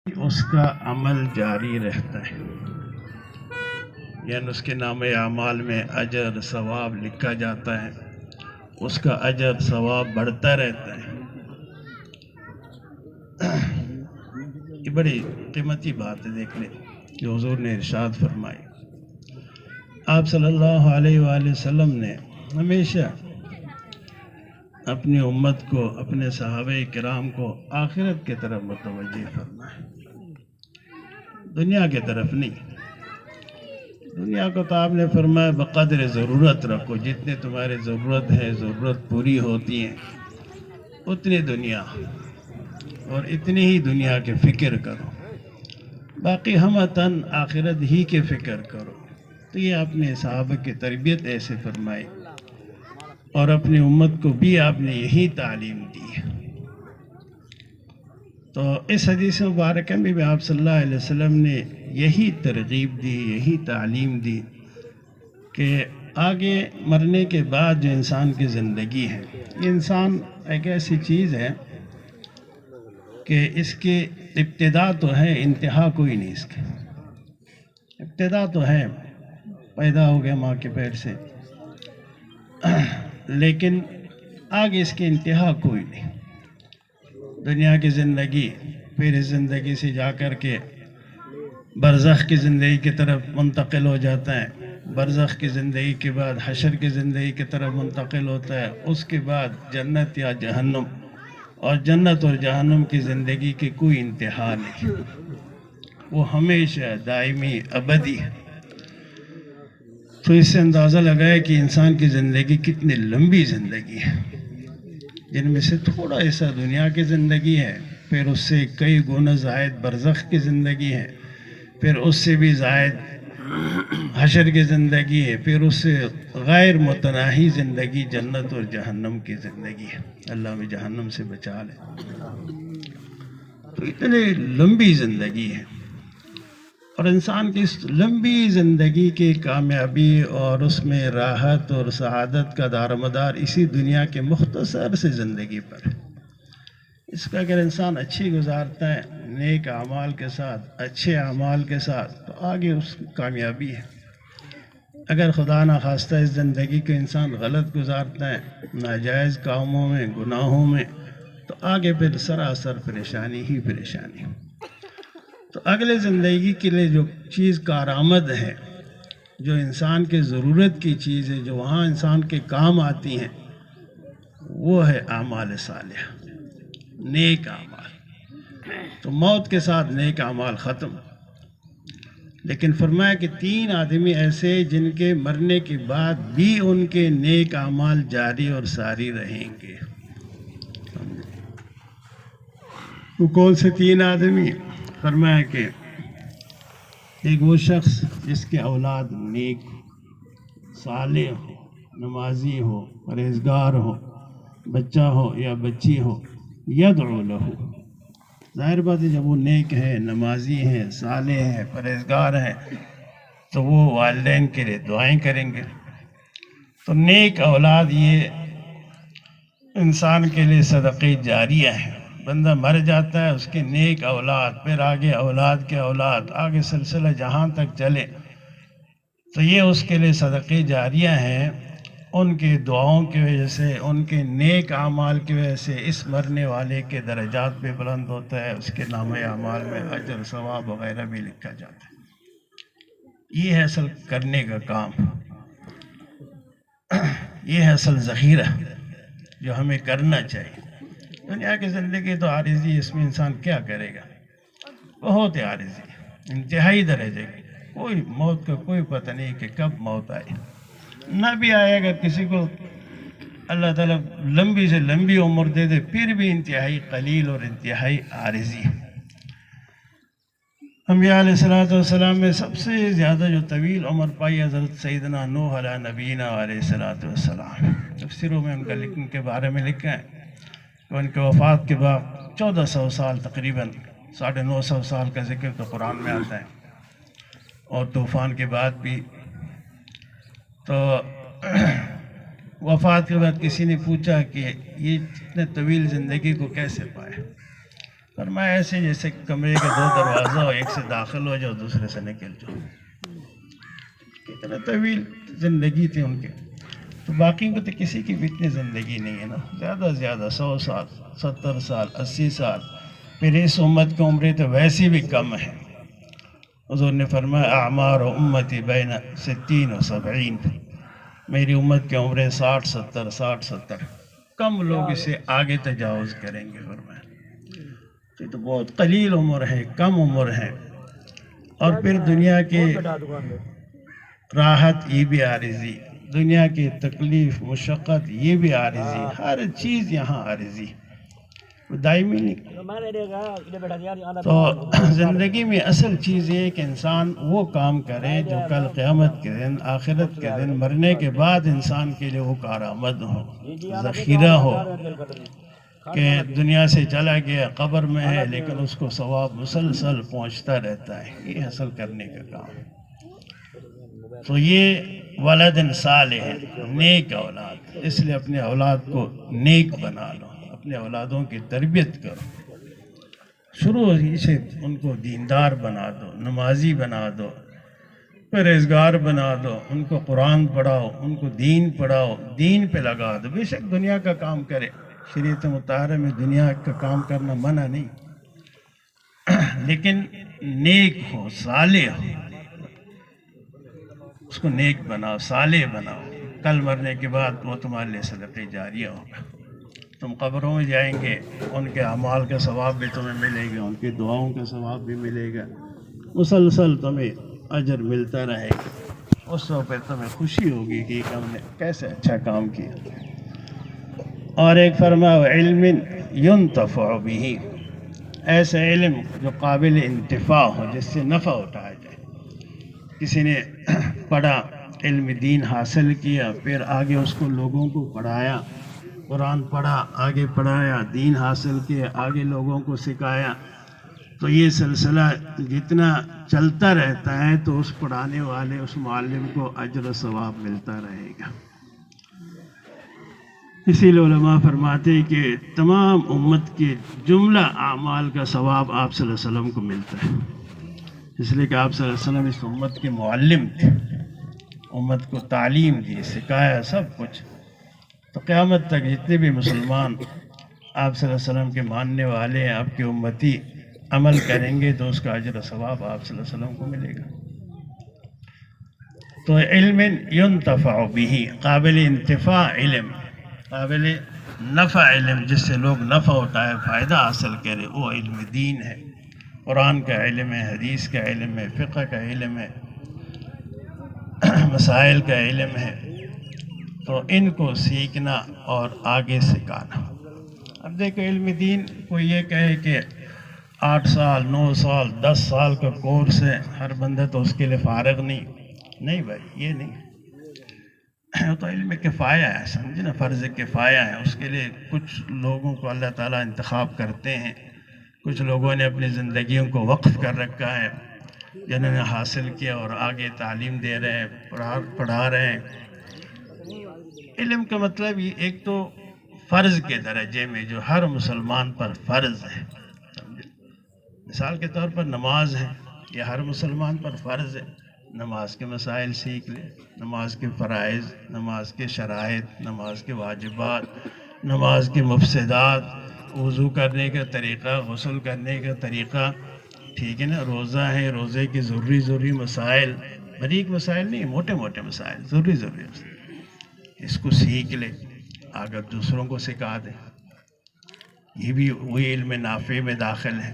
اس کا عمل جاری رہتا ہے، یعنی اس کے نام اعمال میں اجر ثواب لکھا جاتا ہے، اس کا اجر ثواب بڑھتا رہتا ہے۔ یہ بڑی قیمتی بات ہے، دیکھ لیں جو حضور نے ارشاد فرمائی۔ آپ صلی اللہ علیہ وآلہ وسلم نے ہمیشہ اپنی امت کو، اپنے صحابہ کرام کو آخرت کی طرف متوجہ فرمایا، دنیا کی طرف نہیں۔ دنیا کو تو آپ نے فرمایا بقدر ضرورت رکھو، جتنے تمہاری ضرورت ہے، ضرورت پوری ہوتی ہے اتنی دنیا اور اتنی ہی دنیا کی فکر کرو، باقی ہمتاً آخرت ہی کے فکر کرو۔ تو یہ اپنے صحابہ کی تربیت ایسے فرمائی، اور اپنی امت کو بھی آپ نے یہی تعلیم دی۔ تو اس حدیث مبارکہ میں بھی آپ صلی اللہ علیہ وسلم نے یہی ترغیب دی، یہی تعلیم دی کہ آگے مرنے کے بعد جو انسان کی زندگی ہے، یہ انسان ایک ایسی چیز ہے کہ اس کی ابتدا تو ہے، انتہا کوئی نہیں اس کی۔ ابتدا تو ہے، پیدا ہو گیا ماں کے پیر سے، لیکن آگے اس کی انتہا کوئی نہیں۔ دنیا کی زندگی، پھر اس زندگی سے جا کر کے برزخ کی زندگی کی طرف منتقل ہو جاتا ہے، برزخ کی زندگی کے بعد حشر کی زندگی کی طرف منتقل ہوتا ہے، اس کے بعد جنت یا جہنم، اور جنت اور جہنم کی زندگی کی کوئی انتہا نہیں، وہ ہمیشہ دائمی ابدی ہے۔ تو اس سے اندازہ لگائے کہ انسان کی زندگی کتنی لمبی زندگی ہے، جن میں سے تھوڑا ایسا دنیا کی زندگی ہے، پھر اس سے کئی گنا زائد برزخ کی زندگی ہے، پھر اس سے بھی زائد حشر کی زندگی ہے، پھر اس سے غیر متناہی زندگی جنت اور جہنم کی زندگی ہے۔ اللہ میں جہنم سے بچا لے۔ تو اتنی لمبی زندگی ہے، اور انسان کی اس لمبی زندگی کی کامیابی اور اس میں راحت اور سعادت کا دارمدار اسی دنیا کے مختصر سے زندگی پر ہے۔ اس کا اگر انسان اچھی گزارتا ہے، نیک اعمال کے ساتھ، اچھے اعمال کے ساتھ، تو آگے اس کی کامیابی ہے۔ اگر خدا نخواستہ اس زندگی کو انسان غلط گزارتا ہے، ناجائز کاموں میں، گناہوں میں، تو آگے پھر سراسر پریشانی ہی پریشانی۔ تو اگلے زندگی کے لیے جو چیز کارآمد ہے، جو انسان کے ضرورت کی چیز ہے، جو وہاں انسان کے کام آتی ہیں، وہ ہے اعمال صالحہ، نیک اعمال۔ تو موت کے ساتھ نیک اعمال ختم، لیکن فرمایا کہ 3 آدمی ایسے جن کے مرنے کے بعد بھی ان کے نیک اعمال جاری اور ساری رہیں گے۔ وہ کون سے 3 آدمی؟ فرمایا کہ ایک وہ شخص جس کے اولاد نیک، صالح ہو، نمازی ہو، پرہیزگار ہو، بچہ ہو یا بچی ہو، یدعو لہو۔ ظاہر بات ہے جب وہ نیک ہے، نمازی ہے، صالح ہے، پرہیزگار ہے، تو وہ والدین کے لیے دعائیں کریں گے۔ تو نیک اولاد یہ انسان کے لیے صدقہ جاریہ ہے۔ بندہ مر جاتا ہے، اس کے نیک اولاد، پھر آگے اولاد کے اولاد، آگے سلسلہ جہاں تک چلے، تو یہ اس کے لیے صدقہ جاریہ ہیں۔ ان کے دعاؤں کی وجہ سے، ان کے نیک اعمال کی وجہ سے اس مرنے والے کے درجات بھی بلند ہوتا ہے، اس کے نامہ اعمال میں اجر ثواب وغیرہ بھی لکھا جاتا ہے۔ یہ ہے اصل کرنے کا کام، یہ ہے اصل ذخیرہ جو ہمیں کرنا چاہیے۔ دنیا کی زندگی تو عارضی، اس میں انسان کیا کرے گا، بہت عارضی، انتہائی درجے کی، کوئی موت کا کوئی پتہ نہیں کہ کب موت آئے، نہ بھی آئے گا۔ کسی کو اللہ تعالیٰ لمبی سے لمبی عمر دے دے، پھر بھی انتہائی قلیل اور انتہائی عارضی۔ انبیاء علیہ السلام میں سب سے زیادہ جو طویل عمر پائی حضرت سیدنا نوح علیہ نبینا علیہ السلام۔ تفسیروں میں ان کے بارے میں لکھا ہے کہ ان کے وفات کے بعد 1400 سال، تقریباً 950 سال کا ذکر تو قرآن میں آتا ہے، اور طوفان کے بعد بھی۔ تو وفات کے بعد کسی نے پوچھا کہ یہ اتنے طویل زندگی کو کیسے پائے؟ فرمایا ایسے جیسے کمرے کے دو دروازہ ہو، ایک سے داخل ہو جاؤ دوسرے سے نکل جاؤ. کتنا طویل زندگی تھی ان کے. تو باقی کو تو کسی کی بھی اتنی زندگی نہیں ہے نا، زیادہ سے زیادہ 100 سال، 70 سال، 80 سال. پھر اس امت کی عمریں تو ویسی بھی کم ہیں. حضور نے فرمایا اعمار امتی بین 60 و 70. میری امت کی عمریں 60 70 60 70. کم لوگ اسے آگے تجاوز کریں گے. فرمایا یہ تو بہت قلیل عمر ہے، کم عمر ہے. اور پھر دنیا کے راحت یہ بھی عارضی، دنیا کی تکلیف مشقت یہ بھی عارضی، ہر چیز یہاں عارضی، دائمی نہیں. تو زندگی میں اصل چیز یہ ہے کہ انسان وہ کام کرے جو کل قیامت کے دن، آخرت کے دن، مرنے کے بعد انسان کے لیے وہ کارآمد ہو، ذخیرہ ہو. کہ دنیا سے چلا گیا، قبر میں ہے، لیکن اس کو ثواب مسلسل پہنچتا رہتا ہے. یہ حاصل کرنے کا کام. تو یہ ولد صالح ہے، نیک اولاد. اس لیے اپنے اولاد کو نیک بنا لو، اپنے اولادوں کی تربیت کرو. شروع ہی سے ان کو دیندار بنا دو، نمازی بنا دو، پرہیزگار بنا دو. ان کو قرآن پڑھاؤ، ان کو دین پڑھاؤ، دین پہ لگا دو. بے شک دنیا کا کام کرے، شریعت مطہرہ میں دنیا کا کام کرنا منع نہیں، لیکن نیک ہو، صالح ہو. اس کو نیک بناؤ، صالح بناؤ. کل مرنے کے بعد وہ تمہارے لیے صدقہ جاریہ ہوگا. تم قبروں میں جائیں گے، ان کے اعمال کا ثواب بھی تمہیں ملے گا، ان کی دعاؤں کا ثواب بھی ملے گا. مسلسل تمہیں اجر ملتا رہے گا. اس وقت پہ تمہیں خوشی ہوگی کہ ہم نے کیسے اچھا کام کیا. اور ایک فرمایا علم ينتفع به، ایسا علم جو قابل انتفاع ہو، جس سے نفع اٹھایا جائے. کسی نے پڑھا، علم دین حاصل کیا، پھر آگے اس کو لوگوں کو پڑھایا. قرآن پڑھا، آگے پڑھایا، دین حاصل کیا، آگے لوگوں کو سکھایا. تو یہ سلسلہ جتنا چلتا رہتا ہے تو اس پڑھانے والے، اس معلم کو اجر و ثواب ملتا رہے گا. اسی لیے علماء فرماتے ہیں کہ تمام امت کے جملہ اعمال کا ثواب آپ صلی اللہ علیہ وسلم کو ملتا ہے. اس لیے کہ آپ صلی اللہ علیہ وسلم اس امت کے معلم تھے، امت کو تعلیم دی، سکھایا سب کچھ. تو قیامت تک جتنے بھی مسلمان آپ صلی اللہ علیہ وسلم کے ماننے والے ہیں، آپ کے امتی عمل کریں گے تو اس کا اجر و ثواب آپ صلی اللہ علیہ وسلم کو ملے گا. تو علم ينتفع به، قابل انتفاع علم، قابل نفع علم، جس سے لوگ نفع اٹھائے، فائدہ حاصل کرے، وہ علم دین ہے. قرآن کا علم ہے، حدیث کا علم ہے، فقہ کا علم ہے، مسائل کا علم ہے. تو ان کو سیکھنا اور آگے سکھانا. اب دیکھو علم دین کوئی یہ کہے کہ 8 سال 9 سال 10 سال کا کورس ہے، ہر بندہ تو اس کے لیے فارغ نہیں بھائی، یہ نہیں. تو علم کفایہ ہے، سمجھے نا، فرض کفایہ ہے. اس کے لیے کچھ لوگوں کو اللہ تعالیٰ انتخاب کرتے ہیں، کچھ لوگوں نے اپنی زندگیوں کو وقف کر رکھا ہے، جنہوں نے حاصل کیا اور آگے تعلیم دے رہے ہیں، پڑھا رہے ہیں. علم کا مطلب یہ ایک تو فرض کے درجے میں جو ہر مسلمان پر فرض ہے. مثال کے طور پر نماز ہے، یہ ہر مسلمان پر فرض ہے. نماز کے مسائل سیکھ لے، نماز کے فرائض، نماز کے شرائط، نماز کے واجبات، نماز کے مفسدات، وضو کرنے کا طریقہ، غسل کرنے کا طریقہ، ٹھیک ہے نا. روزہ ہے، روزے کے ضروری مسائل، باریک مسائل نہیں، موٹے موٹے مسائل، ضروری مسائل. اس کو سیکھ لے، اگر دوسروں کو سکھا دے. یہ بھی وہی علم نافع میں داخل ہے.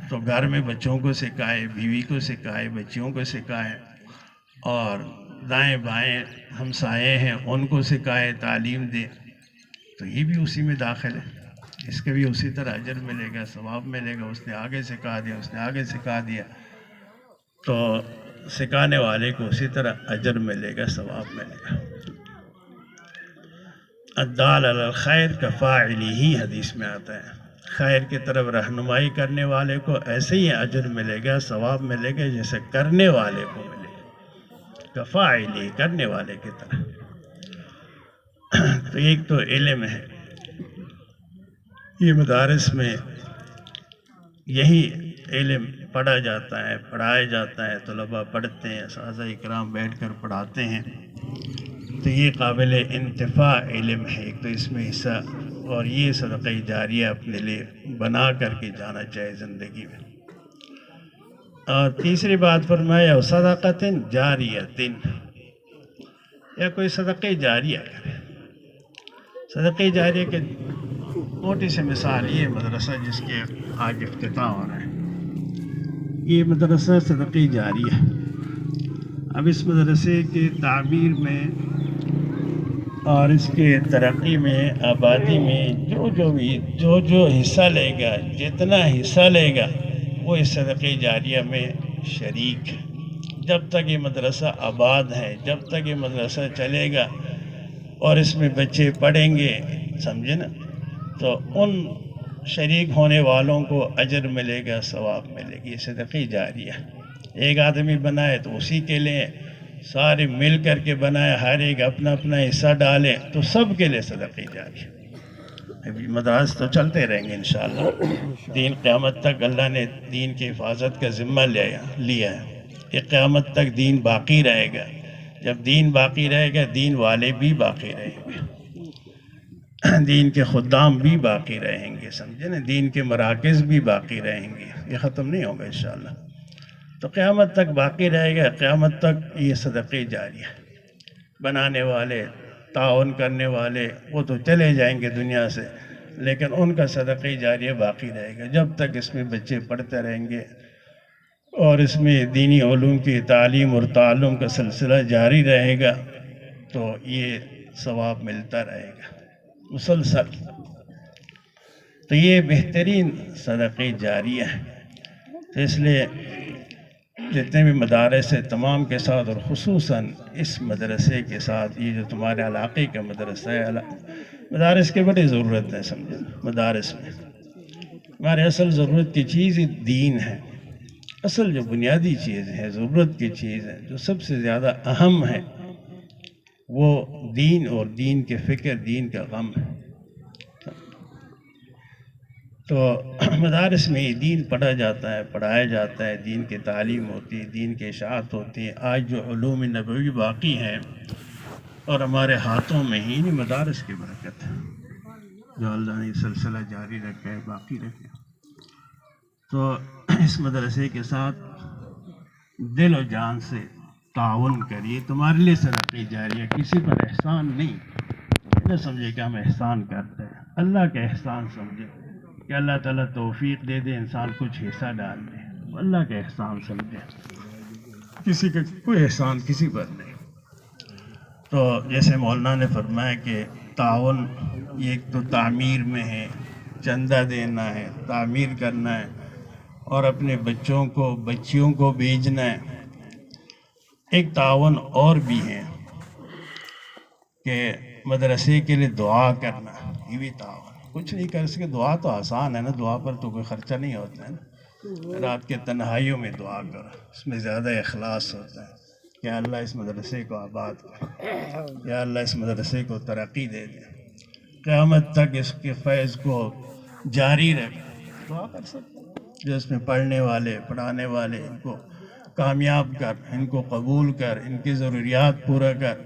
تو گھر میں بچوں کو سکھائے، بیوی کو سکھائے، بچیوں کو سکھائے، اور دائیں بائیں ہمسائے ہیں ان کو سکھائے، تعلیم دے. تو یہ بھی اسی میں داخل ہے. اس کے بھی اسی طرح اجر ملے گا، ثواب ملے گا. اس نے آگے سکھا دیا، اس نے آگے سکھا دیا، تو سکھانے والے کو اسی طرح اجر ملے گا، ثواب ملے گا. الدال علی الخیر کفاعلہ، حدیث میں آتا ہے، خیر کی طرف رہنمائی کرنے والے کو ایسے ہی اجر ملے گا، ثواب ملے گا، جیسے کرنے والے کو ملے گا، کفاعلہ، کرنے والے کی طرح. تو ایک تو علم ہے. یہ مدارس میں یہی علم پڑھا جاتا ہے، پڑھایا جاتا ہے، طلباء پڑھتے ہیں، اساتذہ اکرام بیٹھ کر پڑھاتے ہیں، تو یہ قابل انتفاع علم ہے، ایک تو اس میں حصہ، اور یہ صدقہ جاریہ اپنے لیے بنا کر کے جانا چاہے زندگی میں۔ اور تیسری بات فرمایا صدقۃ جاریۃ، یا کوئی صدقہ جاریہ کرے۔ صدقہ جاریہ کے موٹی سی مثال یہ مدرسہ جس کے آج افتتاح ہو رہا ہے، یہ مدرسہ صدقہ جاریہ۔ اب اس مدرسے کے تعمیر میں اور اس کے ترقی میں، آبادی میں جو حصہ لے گا، جتنا حصہ لے گا، وہ اس صدقہ جاریہ میں شریک ہے۔ جب تک یہ مدرسہ آباد ہے، جب تک یہ مدرسہ چلے گا اور اس میں بچے پڑھیں گے، سمجھے نا، تو ان شریک ہونے والوں کو اجر ملے گا، ثواب ملے گی۔ یہ صدقہ جاریہ ایک آدمی بنائے تو اسی کے لیے، سارے مل کر کے بنائے، ہر ایک اپنا اپنا حصہ ڈالے تو سب کے لیے صدقہ جاریہ۔ ابھی مدارس تو چلتے رہیں گے انشاءاللہ، دین قیامت تک اللہ نے دین کی حفاظت کا ذمہ لیا ہے، کہ قیامت تک دین باقی رہے گا۔ جب دین باقی رہے گا، دین والے بھی باقی رہیں گے، دین کے خدام بھی باقی رہیں گے، سمجھے نا، دین کے مراکز بھی باقی رہیں گے، یہ ختم نہیں ہوگا انشاءاللہ، تو قیامت تک باقی رہے گا۔ قیامت تک یہ صدقہ جاریہ بنانے والے، تعاون کرنے والے، وہ تو چلے جائیں گے دنیا سے، لیکن ان کا صدقہ جاریہ باقی رہے گا جب تک اس میں بچے پڑھتے رہیں گے اور اس میں دینی علوم کی تعلیم اور تعلم کا سلسلہ جاری رہے گا، تو یہ ثواب ملتا رہے گا مسلسل۔ تو یہ بہترین صدقہ جاریہ ہے۔ تو اس لیے جتنے بھی مدارس ہیں تمام کے ساتھ، اور خصوصاً اس مدرسے کے ساتھ، یہ جو تمہارے علاقے کا مدرسہ ہے، مدارس کی بڑی ضرورت ہے، سمجھے، مدارس میں ہمارے اصل ضرورت کی چیز دین ہے، اصل جو بنیادی چیز ہے، ضرورت کی چیز ہے، جو سب سے زیادہ اہم ہے، وہ دین اور دین کے فکر، دین کا غم ہے۔ تو مدارس میں دین پڑھا جاتا ہے، پڑھایا جاتا ہے، دین کی تعلیم ہوتی ہے، دین کی اشاعت ہوتی ہے۔ آج جو علوم نبوی باقی ہیں اور ہمارے ہاتھوں میں ہی، انہیں مدارس کی برکت ہے، جو اللہ نے سلسلہ جاری رکھا ہے، باقی رکھا ہے۔ تو اس مدرسے کے ساتھ دل و جان سے تعاون کریے، تمہارے لیے صدقہ جاریہ، کسی پر احسان نہیں، نہ سمجھے کہ ہم احسان کرتے ہیں، اللہ کا احسان سمجھے کہ اللہ تعالیٰ توفیق دے دے، انسان کچھ حصہ ڈال دے، اللہ کا احسان سمجھے، کسی کا کوئی احسان کسی پر نہیں۔ تو جیسے مولانا نے فرمایا کہ تعاون یہ ایک تو تعمیر میں ہے، چندہ دینا ہے، تعمیر کرنا ہے، اور اپنے بچوں کو، بچیوں کو بھیجنا ہے۔ ایک تعاون اور بھی ہے کہ مدرسے کے لیے دعا کرنا، یہ بھی تعاون۔ کچھ نہیں کر سکے، دعا تو آسان ہے نا، دعا پر تو کوئی خرچہ نہیں ہوتا ہے نا، رات کے تنہائیوں میں دعا کرو، اس میں زیادہ اخلاص ہوتا ہے، یا اللہ اس مدرسے کو آباد کر، یا اللہ اس مدرسے کو ترقی دے دے، قیامت تک اس کے فیض کو جاری رکھ، دعا کر سکتے ہیں۔ جو اس میں پڑھنے والے، پڑھانے والے، ان کو کامیاب کر، ان کو قبول کر، ان کی ضروریات پورا کر،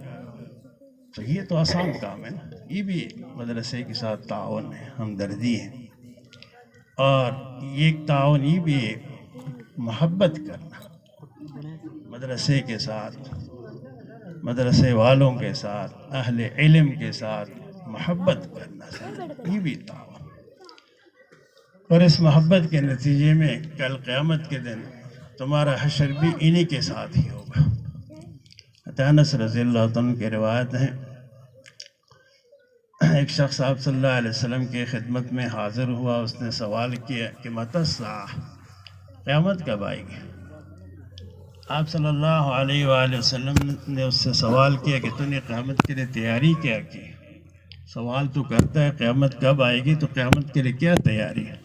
تو یہ تو آسان کام ہے نا، یہ بھی مدرسے کے ساتھ تعاون ہے، ہمدردی ہے۔ اور ایک تعاون یہ بھی ہے، محبت کرنا مدرسے کے ساتھ، مدرسے والوں کے ساتھ، اہل علم کے ساتھ محبت کرنا، یہ بھی تعاون۔ اور اس محبت کے نتیجے میں کل قیامت کے دن تمہارا حشر بھی انہی کے ساتھ ہی ہوگا۔ انس رضی اللہ عنہ کی روایت ہے، ایک شخص آپ صلی اللہ علیہ وسلم کی خدمت میں حاضر ہوا، اس نے سوال کیا کہ متی الساعہ، قیامت کب آئے گی؟ آپ صلی اللہ علیہ وآلہ وسلم نے اس سے سوال کیا کہ تو نے قیامت کے لیے تیاری کیا کی؟ سوال تو کرتا ہے قیامت کب آئے گی، تو قیامت کے لیے کیا تیاری ہے؟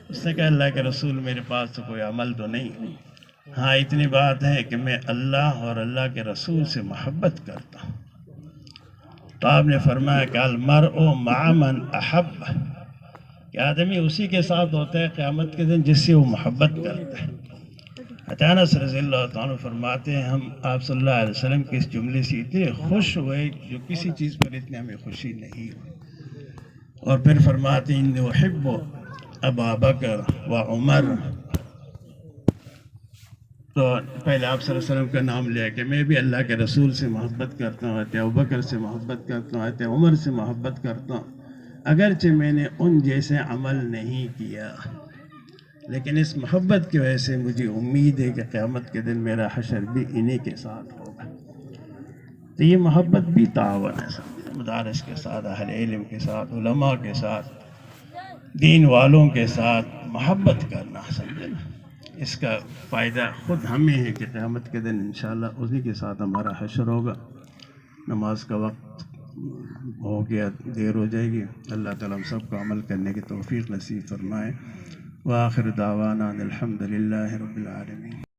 اس نے کہا اللہ کے رسول میرے پاس تو کوئی عمل تو نہیں، ہاں اتنی بات ہے کہ میں اللہ اور اللہ کے رسول سے محبت کرتا ہوں۔ تو آپ نے فرمایا کہ المرء مع من احب، کہ آدمی اسی کے ساتھ ہوتا ہے قیامت کے دن جس سے وہ محبت کرتا ہے۔ انس رضی اللہ تعالیٰ فرماتے ہیں ہم آپ صلی اللہ علیہ وسلم کے اس جملے سے اتنے خوش ہوئے جو کسی چیز پر اتنے ہمیں خوشی نہیں ہوئی، اور پھر فرماتے ہیں انی احب ابا بکر و عمر، تو پہلے آپ صلی اللہ علیہ وسلم کا نام لیا کہ میں بھی اللہ کے رسول سے محبت کرتا ہوں، حضرت ابوبکر سے محبت کرتا ہوں، حضرت عمر سے محبت کرتا ہوں، اگرچہ میں نے ان جیسے عمل نہیں کیا، لیکن اس محبت کی وجہ سے مجھے امید ہے کہ قیامت کے دن میرا حشر بھی انہی کے ساتھ ہوگا۔ تو یہ محبت بھی تعاون ہے، مدارس کے ساتھ، اہل علم کے ساتھ، علماء کے ساتھ، دین والوں کے ساتھ محبت کرنا، سمجھے نا۔ اس کا فائدہ خود ہمیں ہے کہ قیامت کے دن انشاءاللہ اسی کے ساتھ ہمارا حشر ہوگا۔ نماز کا وقت ہو گیا، دیر ہو جائے گی، اللہ تعالیٰ ہم سب کو عمل کرنے کی توفیق نصیب فرمائے۔ وآخر دعوانا الحمد للہ رب العالمین۔